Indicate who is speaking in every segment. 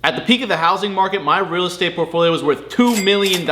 Speaker 1: At the peak of the housing market, my real estate portfolio was worth $2 million.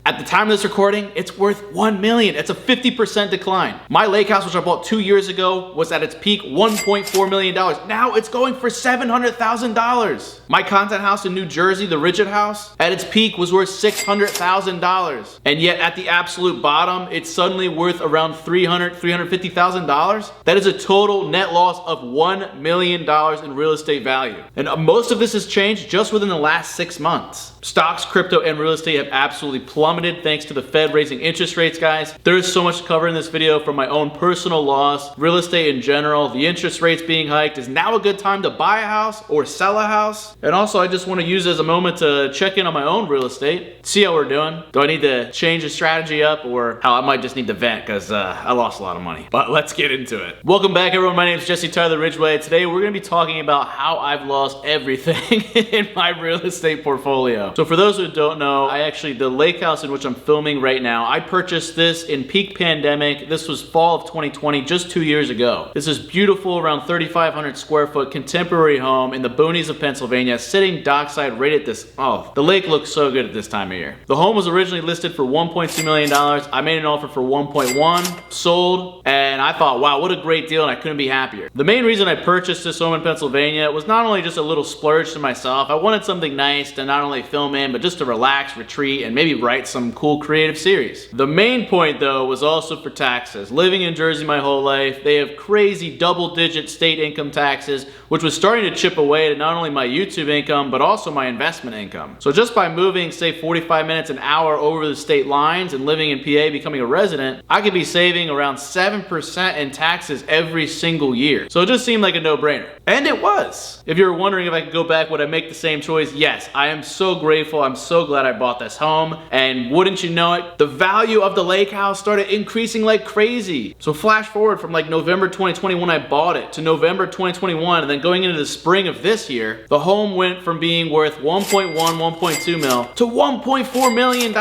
Speaker 1: At the time of this recording, it's worth $1 million. It's a 50% decline. My lake house, which I bought 2 years ago, was at its peak $1.4 million. Now it's going for $700,000. My content house in New Jersey, the Ridgway house, at its peak was worth $600,000. And yet at the absolute bottom, it's suddenly worth around $350,000. That is a total net loss of $1 million in real estate value. And most of this has changed just within the last 6 months. Stocks, crypto, and real estate have absolutely plummeted thanks to the Fed raising interest rates, guys. There is so much to cover in this video from my own personal loss, real estate in general, the interest rates being hiked. Is now a good time to buy a house or sell a house? And also, I just want to use it as a moment to check in on my own real estate, see how we're doing. Do I need to change the strategy up, or how I might just need to vent because I lost a lot of money. But let's get into it. Welcome back, everyone. My name is Jesse Tyler Ridgway. Today, we're going to be talking about how I've lost everything in my real estate portfolio. So for those who don't know, the lake house in which I'm filming right now, I purchased this in peak pandemic. This was fall of 2020, just 2 years ago. This is beautiful, around 3,500 square foot contemporary home in the boonies of Pennsylvania, sitting dockside right at this, the lake looks so good at this time of year. The home was originally listed for $1.2 million. I made an offer for 1.1, sold, and I thought, wow, what a great deal, and I couldn't be happier. The main reason I purchased this home in Pennsylvania was not only just a little splurge to myself. I wanted something nice to not only film in, but just to relax, retreat, and maybe write some cool creative series. The main point though was also for taxes. Living in Jersey my whole life, they have crazy double-digit state income taxes, which was starting to chip away at not only my YouTube income, but also my investment income. So just by moving, say 45 minutes, an hour over the state lines and living in PA, becoming a resident, I could be saving around 7% in taxes every single year. So it just seemed like a no-brainer. And it was. If you were wondering if I could go back, would I make the same choice? Yes, I am so grateful. I'm so glad I bought this home. And wouldn't you know it, the value of the lake house started increasing like crazy. So flash forward from like November 2020 when I bought it to November 2021, and then going into the spring of this year, the home went from being worth 1.2 mil to $1.4 million.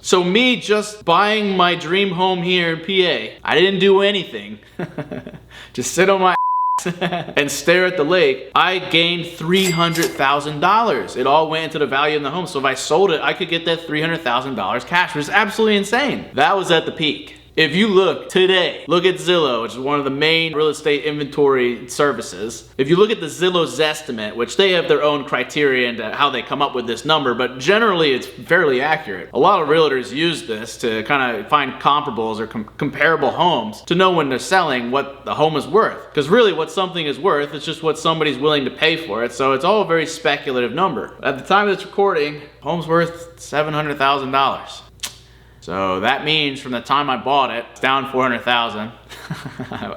Speaker 1: So me just buying my dream home here in PA, I didn't do anything. Just sit on my and stare at the lake, I gained $300,000. It all went into the value in the home. So if I sold it, I could get that $300,000 cash, which is absolutely insane. That was at the peak. If you look today, look at Zillow, which is one of the main real estate inventory services. If you look at the Zillow Zestimate, which they have their own criteria into how they come up with this number, but generally it's fairly accurate. A lot of realtors use this to kind of find comparables or comparable homes to know when they're selling what the home is worth. Because really what something is worth is just what somebody's willing to pay for it. So it's all a very speculative number. At the time of this recording, home's worth $700,000. So that means from the time I bought it, it's down $400,000.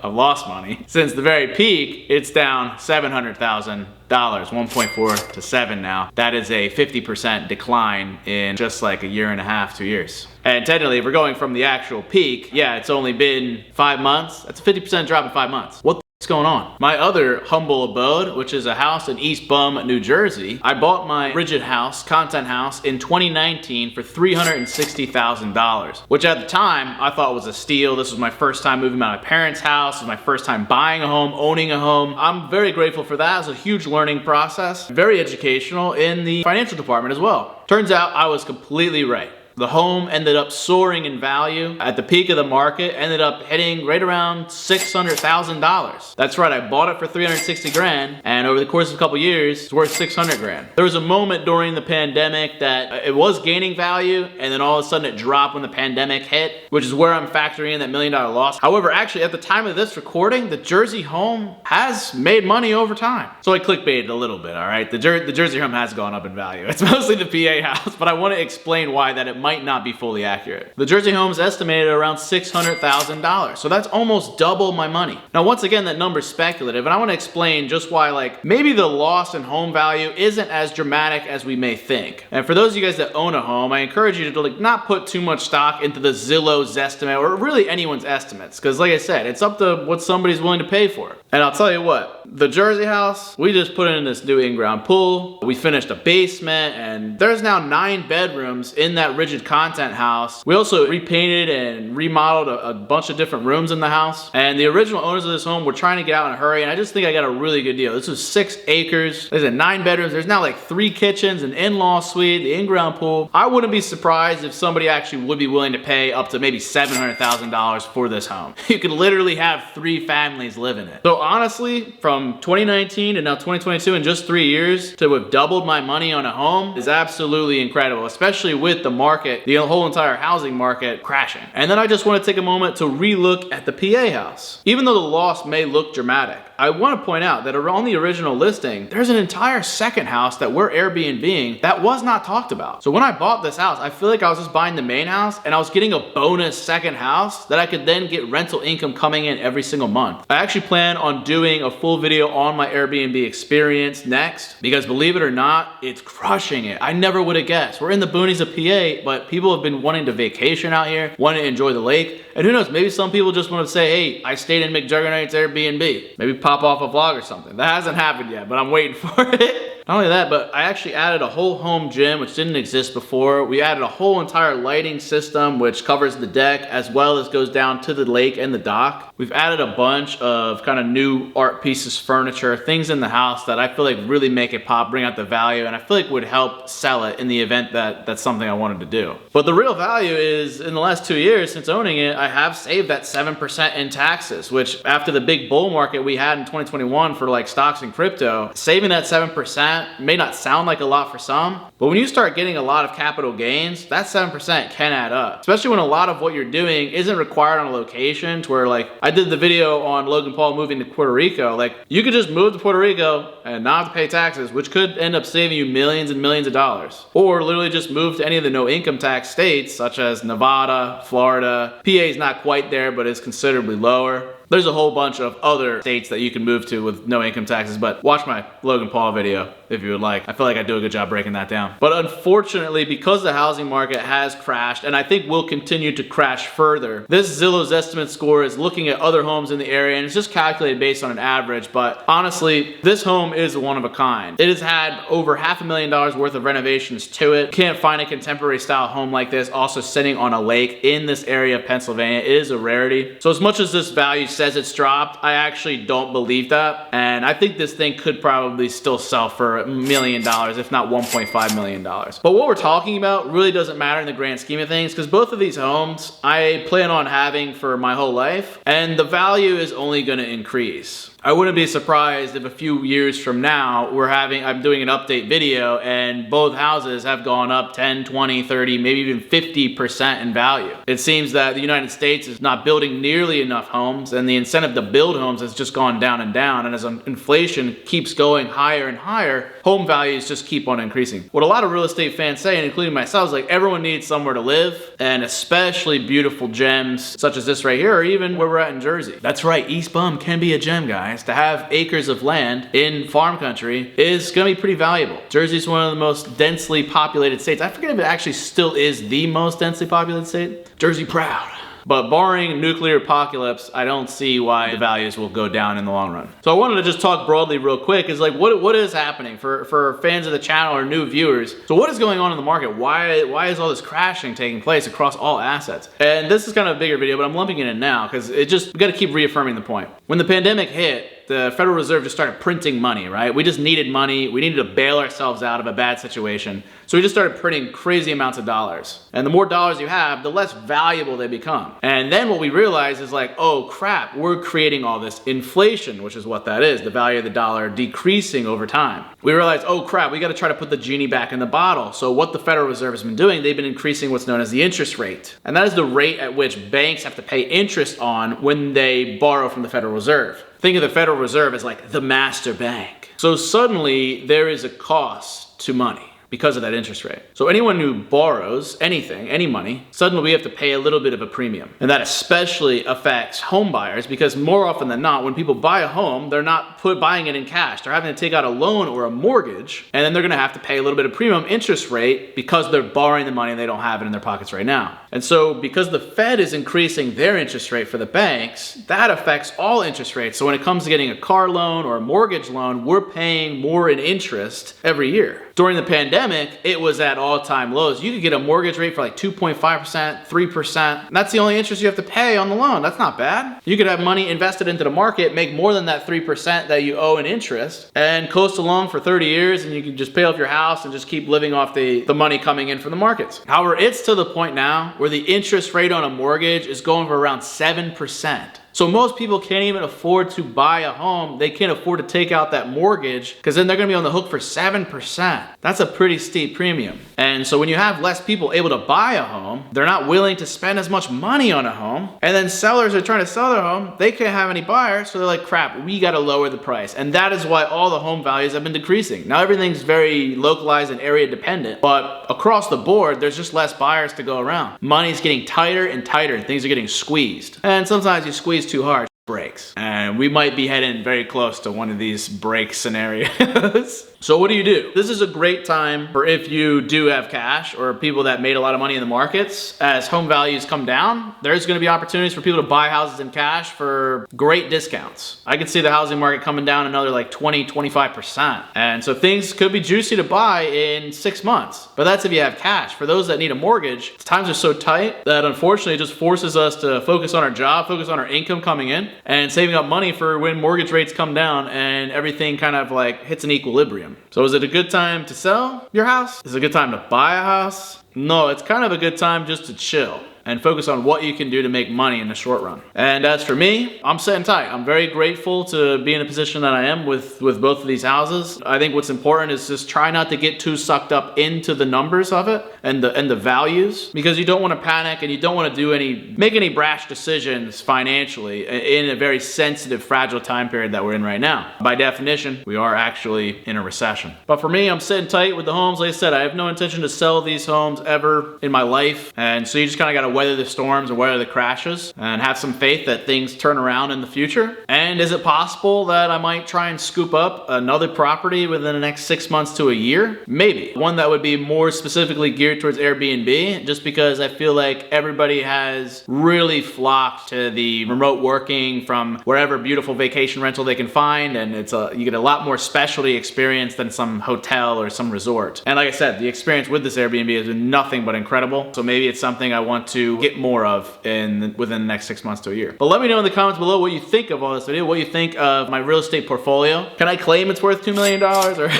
Speaker 1: I've lost money. Since the very peak, it's down $700,000, 1.4 to 7 now. That is a 50% decline in just like a year and a half, 2 years. And technically, if we're going from the actual peak, yeah, it's only been 5 months. That's a 50% drop in 5 months. What's going on? My other humble abode, which is a house in East Bum, New Jersey, I bought my Ridgway house, content house, in 2019 for $360,000, which at the time I thought was a steal. This was my first time moving out of my parents' house. This was my first time buying a home, owning a home. I'm very grateful for that. It was a huge learning process, very educational in the financial department as well. Turns out I was completely right. The home ended up soaring in value. At the peak of the market, ended up hitting right around $600,000. That's right, I bought it for 360 grand, and over the course of a couple years, it's worth 600 grand. There was a moment during the pandemic that it was gaining value, and then all of a sudden it dropped when the pandemic hit, which is where I'm factoring in that $1 million loss. However, actually at the time of this recording, the Jersey home has made money over time. So I clickbaited a little bit, all right? The Jersey home has gone up in value. It's mostly the PA house, but I want to explain why that it might not be fully accurate. The Jersey home is estimated at around $600,000. So that's almost double my money. Now, once again, that number's speculative, and I want to explain just why, like, maybe the loss in home value isn't as dramatic as we may think. And for those of you guys that own a home, I encourage you to like not put too much stock into the Zillow Zestimate or really anyone's estimates, because like I said, it's up to what somebody's willing to pay for. And I'll tell you what, The Jersey house, we just put in this new in-ground pool. We finished a basement, and there's now 9 bedrooms in that rigid content house. We also repainted and remodeled a bunch of different rooms in the house. And the original owners of this home were trying to get out in a hurry, and I just think I got a really good deal. This was 6 acres. There's 9 bedrooms. There's now like 3 kitchens, an in-law suite, the in-ground pool. I wouldn't be surprised if somebody actually would be willing to pay up to maybe $700,000 for this home. You could literally have 3 families live in it. So honestly, from 2019 to now 2022, in just 3 years, to have doubled my money on a home is absolutely incredible, especially with the market, the whole entire housing market crashing. And then I just want to take a moment to relook at the PA house. Even though the loss may look dramatic, I want to point out that on the original listing, there's an entire second house that we're Airbnb-ing that was not talked about. So when I bought this house, I feel like I was just buying the main house and I was getting a bonus second house that I could then get rental income coming in every single month. I actually plan on doing a full video on my Airbnb experience next, because believe it or not, it's crushing it. I never would have guessed. We're in the boonies of PA, but people have been wanting to vacation out here, wanting to enjoy the lake. And who knows, maybe some people just want to say, hey, I stayed in McJuggernaut's Airbnb. Maybe pop off a vlog or something. That hasn't happened yet, but I'm waiting for it. Not only that, but I actually added a whole home gym, which didn't exist before. We added a whole entire lighting system, which covers the deck as well as goes down to the lake and the dock. We've added a bunch of kind of new art pieces, furniture, things in the house that I feel like really make it pop, bring out the value, and I feel like would help sell it in the event that that's something I wanted to do. But the real value is, in the last 2 years since owning it, I have saved that 7% in taxes, which after the big bull market we had in 2021 for like stocks and crypto, saving that 7% may not sound like a lot for some, but when you start getting a lot of capital gains, that 7% can add up. Especially when a lot of what you're doing isn't required on a location to where, like, I did the video on Logan Paul moving to Puerto Rico. Like, you could just move to Puerto Rico and not have to pay taxes, which could end up saving you millions and millions of dollars. Or literally just move to any of the no income tax states, such as Nevada, Florida. PA is not quite there, but is considerably lower. There's a whole bunch of other states that you can move to with no income taxes, but watch my Logan Paul video if you would like. I feel like I do a good job breaking that down. But unfortunately, because the housing market has crashed, and I think will continue to crash further, this Zillow's estimate score is looking at other homes in the area, and it's just calculated based on an average. But honestly, this home is one of a kind. It has had over $500,000 worth of renovations to it. Can't find a contemporary style home like this also sitting on a lake in this area of Pennsylvania. It is a rarity. So as much as this value says it's dropped, I actually don't believe that, and I think this thing could probably still sell for $1 million, if not $1.5 million. But what we're talking about really doesn't matter in the grand scheme of things, because both of these homes I plan on having for my whole life, and the value is only going to increase. I wouldn't be surprised if a few years from now I'm doing an update video and both houses have gone up 10, 20, 30, maybe even 50% in value. It seems that the United States is not building nearly enough homes, and the incentive to build homes has just gone down and down, and as inflation keeps going higher and higher, home values just keep on increasing. What a lot of real estate fans say, and including myself, is like everyone needs somewhere to live, and especially beautiful gems such as this right here, or even where we're at in Jersey. That's right, East Bum can be a gem, guys. To have acres of land in farm country is gonna be pretty valuable. Jersey's one of the most densely populated states. I forget if it actually still is the most densely populated state. Jersey proud. But barring nuclear apocalypse, I don't see why the values will go down in the long run. So I wanted to just talk broadly real quick, is like what is happening for fans of the channel or new viewers. So what is going on in the market? Why is all this crashing taking place across all assets? And this is kind of a bigger video, but I'm lumping it in now because we gotta keep reaffirming the point. When the pandemic hit, the Federal Reserve just started printing money, right? We just needed money. We needed to bail ourselves out of a bad situation. So we just started printing crazy amounts of dollars. And the more dollars you have, the less valuable they become. And then what we realized is like, oh crap, we're creating all this inflation, which is what that is, the value of the dollar decreasing over time. We realized, oh crap, we gotta try to put the genie back in the bottle. So what the Federal Reserve has been doing, they've been increasing what's known as the interest rate. And that is the rate at which banks have to pay interest on when they borrow from the Federal Reserve. Think of the Federal Reserve as like the master bank. So suddenly there is a cost to money. because of that interest rate. So anyone who borrows anything, any money, suddenly we have to pay a little bit of a premium. And that especially affects home buyers because more often than not, when people buy a home, they're not buying it in cash. They're having to take out a loan or a mortgage, and then they're gonna have to pay a little bit of premium interest rate because they're borrowing the money and they don't have it in their pockets right now. And so because the Fed is increasing their interest rate for the banks, that affects all interest rates. So when it comes to getting a car loan or a mortgage loan, we're paying more in interest every year. During the pandemic, it was at all-time lows. You could get a mortgage rate for like 2.5%, 3%. And that's the only interest you have to pay on the loan. That's not bad. You could have money invested into the market, make more than that 3% that you owe in interest, and coast along for 30 years, and you can just pay off your house and just keep living off the money coming in from the markets. However, it's to the point now where the interest rate on a mortgage is going for around 7%. So most people can't even afford to buy a home. They can't afford to take out that mortgage because then they're gonna be on the hook for 7%. That's a pretty steep premium. And so when you have less people able to buy a home, they're not willing to spend as much money on a home. And then sellers are trying to sell their home. They can't have any buyers. So they're like, crap, we gotta lower the price. And that is why all the home values have been decreasing. Now everything's very localized and area dependent, but across the board, there's just less buyers to go around. Money's getting tighter and tighter and things are getting squeezed. And sometimes you squeeze too hard, breaks. And we might be heading very close to one of these break scenarios. So what do? This is a great time for if you do have cash or people that made a lot of money in the markets. As home values come down, there's gonna be opportunities for people to buy houses in cash for great discounts. I could see the housing market coming down another like 20, 25%. And so things could be juicy to buy in 6 months. But that's if you have cash. For those that need a mortgage, times are so tight that unfortunately it just forces us to focus on our job, focus on our income coming in, and saving up money for when mortgage rates come down and everything kind of like hits an equilibrium. So is it a good time to sell your house? Is it a good time to buy a house? No, it's kind of a good time just to chill and focus on what you can do to make money in the short run. And as for me, I'm sitting tight. I'm very grateful to be in a position that I am with both of these houses. I think what's important is just try not to get too sucked up into the numbers of it and the values, because you don't want to panic and you don't want to make any brash decisions financially in a very sensitive, fragile time period that we're in right now. By definition, we are actually in a recession. But for me, I'm sitting tight with the homes. Like I said, I have no intention to sell these homes ever in my life. And so you just kind of got to weather the storms and weather the crashes and have some faith that things turn around in the future. And is it possible that I might try and scoop up another property within the next 6 months to a year? Maybe. One that would be more specifically geared towards Airbnb, just because I feel like everybody has really flocked to the remote working from wherever beautiful vacation rental they can find, and you get a lot more specialty experience than some hotel or some resort. And like I said, the experience with this Airbnb has been nothing but incredible. So maybe it's something I want to get more of within the next 6 months to a year. But let me know in the comments below what you think of all this video, what you think of my real estate portfolio. Can I claim it's worth $2 million or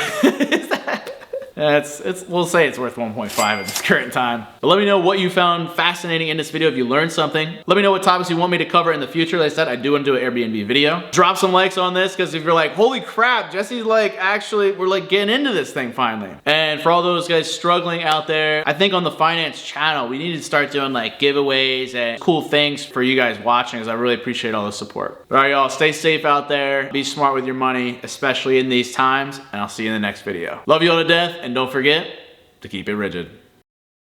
Speaker 1: is that? We'll say it's worth 1.5 at this current time. But let me know what you found fascinating in this video if you learned something. Let me know what topics you want me to cover in the future. Like I said, I do want to do an Airbnb video. Drop some likes on this, because if you're like, holy crap, Jesse's like, actually, we're like getting into this thing finally. And for all those guys struggling out there, I think on the finance channel, we need to start doing like giveaways and cool things for you guys watching, because I really appreciate all the support. All right, y'all, stay safe out there. Be smart with your money, especially in these times, and I'll see you in the next video. Love you all to death. And don't forget to keep it rigid.